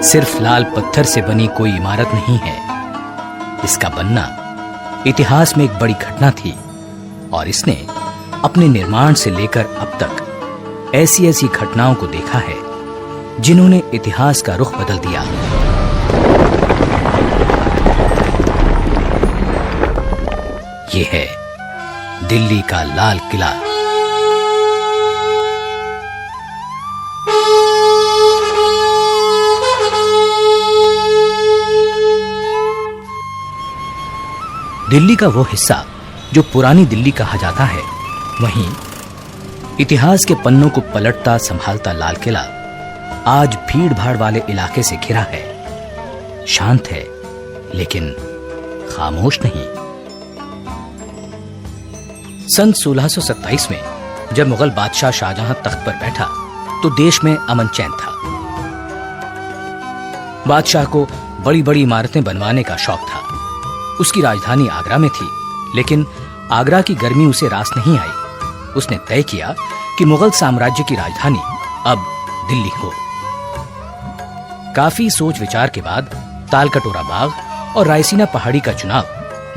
सिर्फ लाल पत्थर से बनी कोई इमारत नहीं है। इसका बनना इतिहास में एक बड़ी घटना थी और इसने अपने निर्माण से लेकर अब तक ऐसी ऐसी घटनाओं को देखा है जिन्होंने इतिहास का रुख बदल दिया। यह है दिल्ली का लाल किला। दिल्ली का वो हिस्सा जो पुरानी दिल्ली कहा जाता है, वहीं इतिहास के पन्नों को पलटता संभालता लाल किला आज भीड़ भाड़ वाले इलाके से घिरा है। शांत है लेकिन खामोश नहीं। सन 1627 में जब मुगल बादशाह शाहजहां तख्त पर बैठा तो देश में अमन चैन था। बादशाह को बड़ी बड़ी इमारतें बनवाने का शौक था। उसकी राजधानी आगरा में थी, लेकिन आगरा की गर्मी उसे रास नहीं आई। उसने तय किया कि मुगल साम्राज्य की राजधानी अब दिल्ली हो। काफी सोच विचार के बाद तालकटोरा बाग और रायसीना पहाड़ी का चुनाव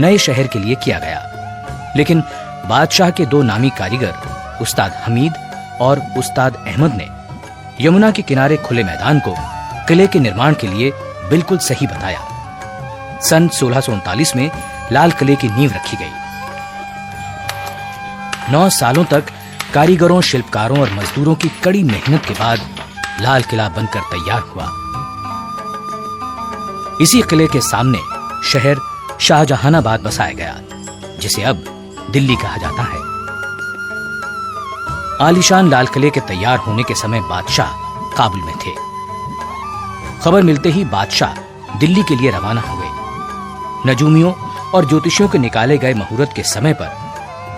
नए शहर के लिए किया गया, लेकिन बादशाह के दो नामी कारीगर उस्ताद हमीद और उस्ताद अहमद ने यमुना के किनारे खुले मैदान को किले के निर्माण के लिए बिल्कुल सही बताया। सन 1639 में लाल किले की नींव रखी गई। 9 सालों तक कारीगरों, शिल्पकारों और मजदूरों की कड़ी मेहनत के बाद लाल किला बनकर तैयार हुआ। इसी किले के सामने शहर शाहजहानाबाद बसाया गया, जिसे अब दिल्ली कहा जाता है। आलीशान लाल किले के तैयार होने के समय बादशाह काबुल में थे। खबर मिलते ही बादशाह दिल्ली के लिए रवाना हुए। नजूमियों और ज्योतिषियों के निकाले गए मुहूर्त के समय पर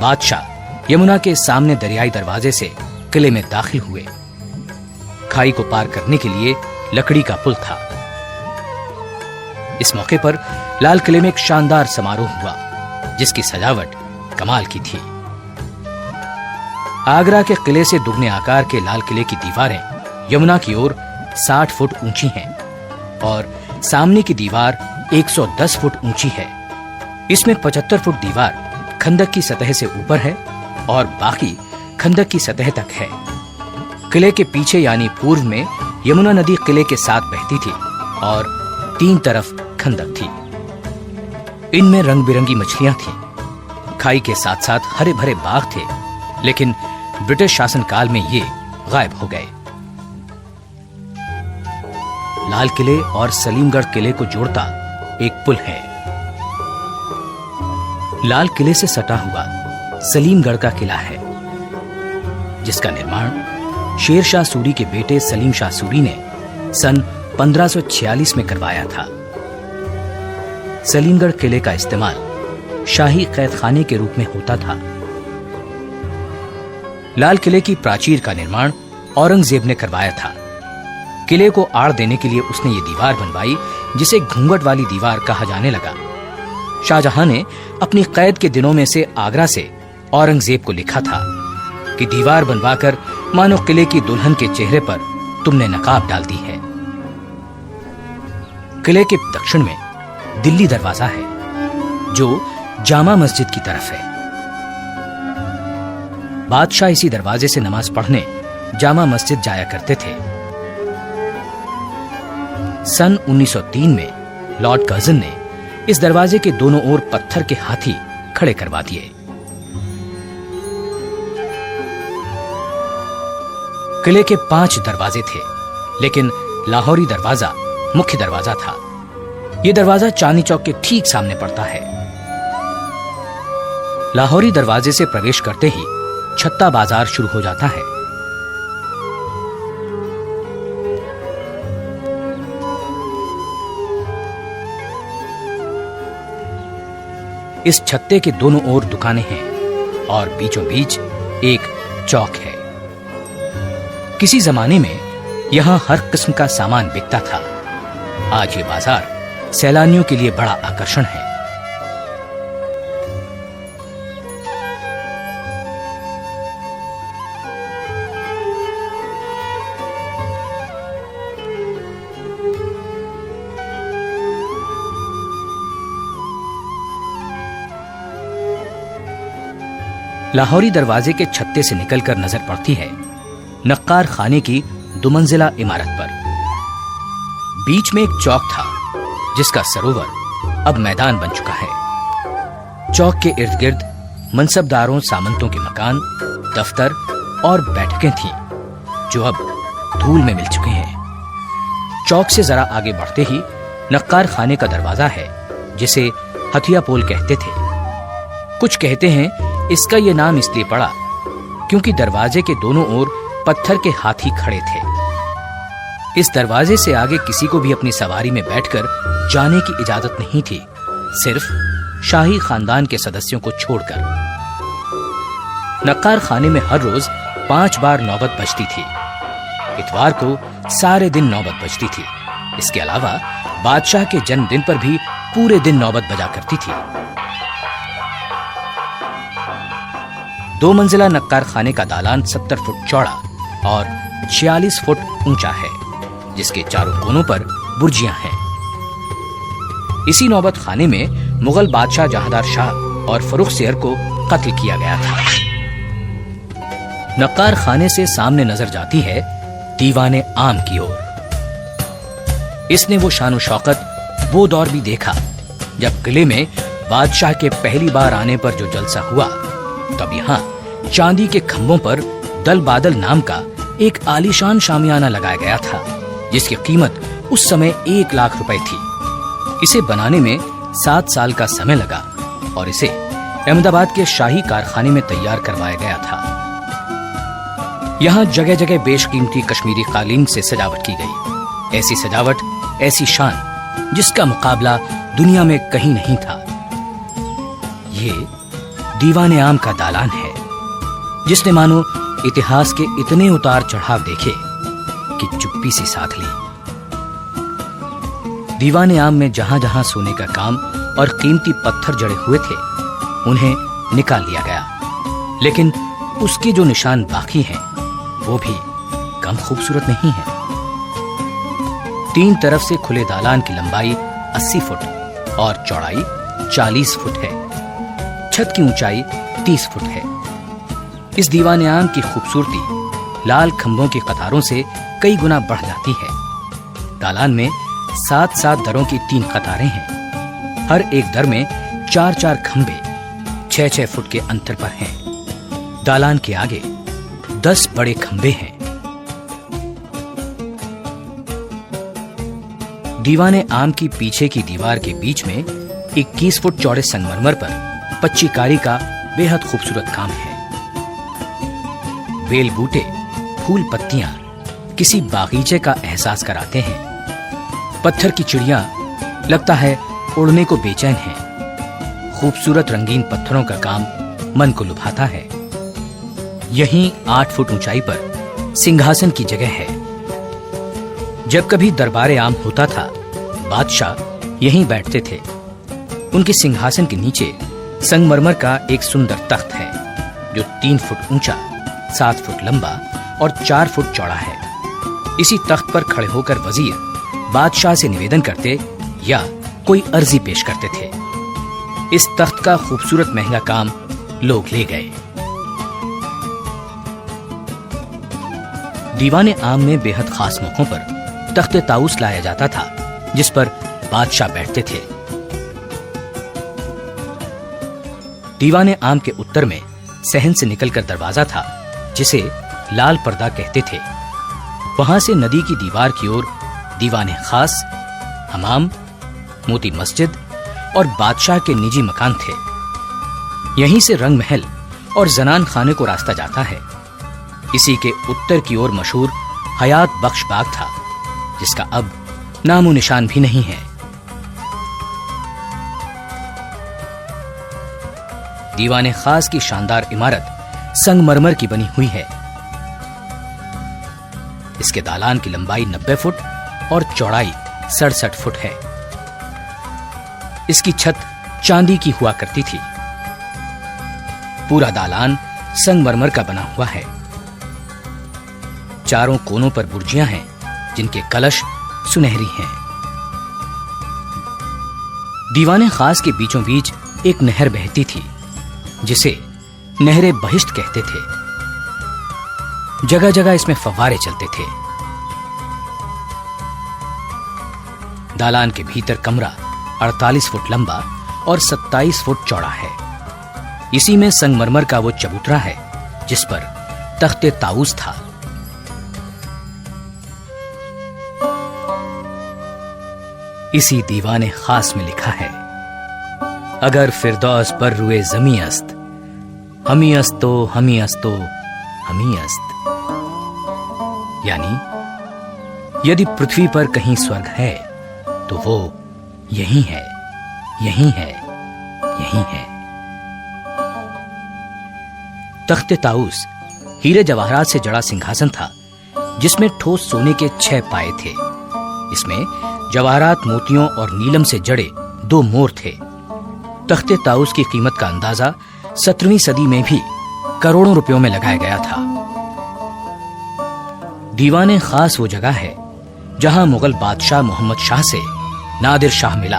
बादशाह यमुना के सामने दरियाई दरवाजे से किले में दाखिल हुए। खाई को पार करने के लिए लकड़ी का पुल था। इस मौके पर लाल किले में एक शानदार समारोह हुआ, जिसकी सजावट कमाल की थी। आगरा के किले से दुगने आकार के लाल किले की दीवारें यमुना की ओर 60 फुट ऊंची हैं और सामने की दीवार 110 फुट ऊंची है। इसमें 75 फुट दीवार खंदक की सतह से ऊपर है और बाकी खंदक की सतह तक है। किले के पीछे यानी पूर्व में यमुना नदी किले के साथ बहती थी और 3 तरफ खंदक थी। इनमें रंग बिरंगी मछलियां थीं। खाई के साथ साथ हरे भरे बाग थे, लेकिन ब्रिटिश शासनकाल में ये गायब हो गए। लाल किले और सलीमगढ़ किले को जोड़ता एक पुल है। लाल किले से सटा हुआ सलीमगढ़ का किला है, जिसका निर्माण शेर शाह सूरी के बेटे सलीम शाह सूरी ने सन 1546 में करवाया था। सलीमगढ़ किले का इस्तेमाल शाही कैदखाने के रूप में होता था। लाल किले की प्राचीर का निर्माण औरंगजेब ने करवाया था। किले को आड़ देने के लिए उसने ये दीवार बनवाई, जिसे घूंघट वाली दीवार कहा जाने लगा। शाहजहां ने अपनी कैद के दिनों में से आगरा से औरंगजेब को लिखा था कि दीवार बनवाकर मानो किले की दुल्हन के चेहरे पर तुमने नकाब डाल दी है। किले के दक्षिण में दिल्ली दरवाजा है, जो जामा मस्जिद की तरफ है। बादशाह इसी दरवाजे से नमाज पढ़ने जामा मस्जिद जाया करते थे। सन 1903 में लॉर्ड कर्जन ने इस दरवाजे के दोनों ओर पत्थर के हाथी खड़े करवा दिए। किले के 5 दरवाजे थे, लेकिन लाहौरी दरवाजा मुख्य दरवाजा था। यह दरवाजा चांदनी चौक के ठीक सामने पड़ता है। लाहौरी दरवाजे से प्रवेश करते ही छत्ता बाजार शुरू हो जाता है। इस छत्ते के दोनों ओर दुकानें हैं और बीचों बीच एक चौक है। किसी जमाने में यहां हर किस्म का सामान बिकता था। आज ये बाजार सैलानियों के लिए बड़ा आकर्षण है। लाहौरी दरवाजे के छत्ते से निकलकर नजर पड़ती है नक्कार खाने की 2 मंजिला इमारत पर। बीच में एक चौक था जिसका सरोवर अब मैदान बन चुका है। चौक के इर्द गिर्द मनसबदारों सामंतों के मकान, दफ्तर और बैठकें थीं जो अब धूल में मिल चुके हैं। चौक से जरा आगे बढ़ते ही नक्कार खाने का दरवाजा है जिसे हथिया पोल कहते थे। कुछ कहते हैं इसका यह नाम इसलिए पड़ा क्योंकि दरवाजे के दोनों ओर पत्थर के हाथी खड़े थे। इस दरवाजे से आगे किसी को भी अपनी सवारी में बैठकर जाने की इजाजत नहीं थी, सिर्फ शाही खानदान के सदस्यों को छोड़कर। नक्कार खाने में हर रोज 5 बार नौबत बजती थी। इतवार को सारे दिन नौबत बजती थी। इसके अलावा बादशाह के जन्मदिन पर भी पूरे दिन नौबत बजा करती थी। 2 मंजिला नक्कार खाने का दालान 70 फुट चौड़ा और 46 फुट ऊंचा है, जिसके चारों कोनों पर बुर्जियां हैं। इसी नौबत खाने में मुगल बादशाह जहांदार शाह और फर्रुख सियर को कत्ल किया गया था। नक्कार खाने से सामने नजर जाती है दीवाने आम की ओर। इसने वो शान शौकत, वो दौर भी देखा जब किले में बादशाह के पहली बार आने पर जो जलसा हुआ, तब यहाँ चांदी के खंभों पर दल बादल नाम का एक आलीशान शामियाना लगाया गया था जिसकी कीमत उस समय 1 लाख रुपए थी। इसे बनाने में 7 साल का समय लगा और इसे अहमदाबाद के शाही कारखाने में तैयार करवाया गया था। यहाँ जगह जगह बेशकीमती कश्मीरी कालीन से सजावट की गई। ऐसी सजावट, ऐसी शान जिसका मुकाबला दुनिया में कहीं नहीं था। ये दीवाने आम का दालान है जिसने मानो इतिहास के इतने उतार चढ़ाव देखे कि चुप्पी सी साथ ली। दीवाने आम में जहां जहां सोने का काम और कीमती पत्थर जड़े हुए थे उन्हें निकाल लिया गया, लेकिन उसके जो निशान बाकी हैं वो भी कम खूबसूरत नहीं है। 3 तरफ से खुले दालान की लंबाई 80 फुट और चौड़ाई 40 फुट है। छत की ऊंचाई 30 फुट है। इस दीवाने आम की खूबसूरती लाल खंभों की कतारों से कई गुना बढ़ जाती है। दालान में 7-7 दरों की 3 कतारें हैं। हर एक दर में 4-4 खंभे 6-6 फुट के अंतर पर हैं। दालान के आगे 10 बड़े खंभे हैं। दीवाने आम की पीछे की दीवार के बीच में 21 फुट चौड़े संगमरमर पर पच्चीकारी का बेहद खूबसूरत काम है। बेल बूटे, फूल पत्तियां किसी बागीचे का एहसास कराते हैं। पत्थर की चिड़िया लगता है उड़ने को बेचैन है। खूबसूरत रंगीन पत्थरों का काम मन को लुभाता है। यहीं 8 फुट ऊंचाई पर सिंहासन की जगह है। जब कभी दरबारे आम होता था, बादशाह यहीं बैठते थे। उनके सिंहासन के नीचे संगमरमर का एक सुंदर तख्त है जो 3 फुट ऊंचा, 7 फुट लंबा और 4 फुट चौड़ा है। इसी तख्त पर खड़े होकर वजीर बादशाह से निवेदन करते या कोई अर्जी पेश करते थे। इस तख्त का खूबसूरत महंगा काम लोग ले गए। दीवाने आम में बेहद खास मौकों पर तख्ते ताउस लाया जाता था जिस पर बादशाह बैठते थे। दीवाने आम के उत्तर में सहन से निकलकर दरवाजा था जिसे लाल पर्दा कहते थे। वहां से नदी की दीवार की ओर दीवाने खास, हमाम, मोती मस्जिद और बादशाह के निजी मकान थे। यहीं से रंग महल और जनान खाने को रास्ता जाता है। इसी के उत्तर की ओर मशहूर हयात बख्श बाग था जिसका अब नामो निशान भी नहीं है। दीवाने खास की शानदार इमारत संगमरमर की बनी हुई है। इसके दालान की लंबाई 90 फुट और चौड़ाई 67 फुट है। इसकी छत चांदी की हुआ करती थी। पूरा दालान संगमरमर का बना हुआ है। चारों कोनों पर बुर्जियां हैं जिनके कलश सुनहरी हैं। दीवाने खास के बीचों बीच एक नहर बहती थी जिसे नहरे बहिश्त कहते थे। जगह जगह इसमें फव्वारे चलते थे। दालान के भीतर कमरा 48 फुट लंबा और 27 फुट चौड़ा है। इसी में संगमरमर का वो चबूतरा है जिस पर तख्ते ताऊस था। इसी दीवाने खास में लिखा है, अगर फिरदौस पर रुए जमी अस्त, हमी अस्तो हमी अस्तो हमी अस्त। यानी यदि पृथ्वी पर कहीं स्वर्ग है तो वो यही है, यही है, यही है। तख्ते ताऊस हीरे जवाहरात से जड़ा सिंहासन था जिसमें ठोस सोने के 6 पाए थे। इसमें जवाहरात, मोतियों और नीलम से जड़े 2 मोर थे। तख्ते ताऊस की कीमत का अंदाजा 17वीं सदी में भी करोड़ों रुपयों में लगाया गया था। दीवाने खास वो जगह है जहां मुगल बादशाह मोहम्मद शाह से नादिर शाह मिला।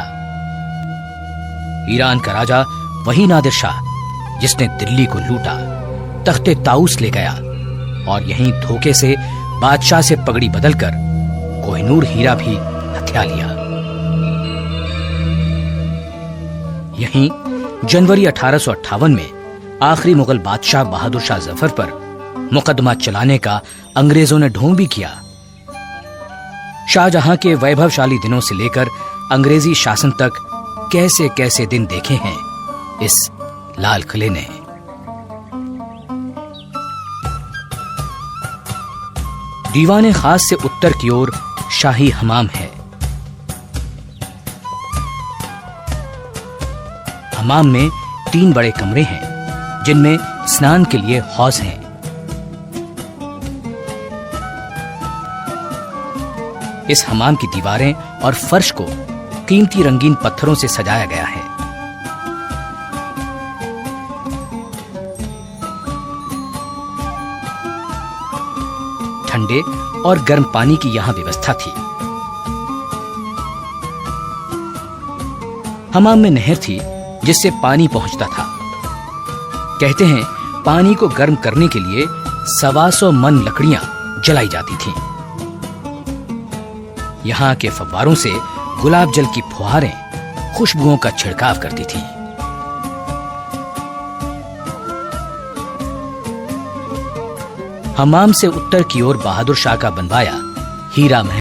ईरान का राजा वही नादिर शाह जिसने दिल्ली को लूटा, तख्ते ताऊस ले गया और यहीं धोखे से बादशाह से पगड़ी बदलकर कोहिनूर हीरा भी हथिया लिया। यहीं जनवरी 1858 में आखिरी मुगल बादशाह बहादुर शाह जफर पर मुकदमा चलाने का अंग्रेजों ने ढोंग भी किया। शाहजहां के वैभवशाली दिनों से लेकर अंग्रेजी शासन तक कैसे कैसे दिन देखे हैं इस लाल किले ने। दीवाने खास से उत्तर की ओर शाही हमाम है। हमाम में 3 बड़े कमरे हैं जिनमें स्नान के लिए हौज हैं। इस हमाम की दीवारें और फर्श को कीमती रंगीन पत्थरों से सजाया गया है। ठंडे और गर्म पानी की यहां व्यवस्था थी। हमाम में नहर थी जिससे पानी पहुंचता था। कहते हैं पानी को गर्म करने के लिए 125 मन लकड़ियां जलाई जाती थीं। यहां के फव्वारों से गुलाब जल की फुहारें खुशबुओं का छिड़काव करती थीं। हमाम से उत्तर की ओर बहादुर शाह का बनवाया हीरा महल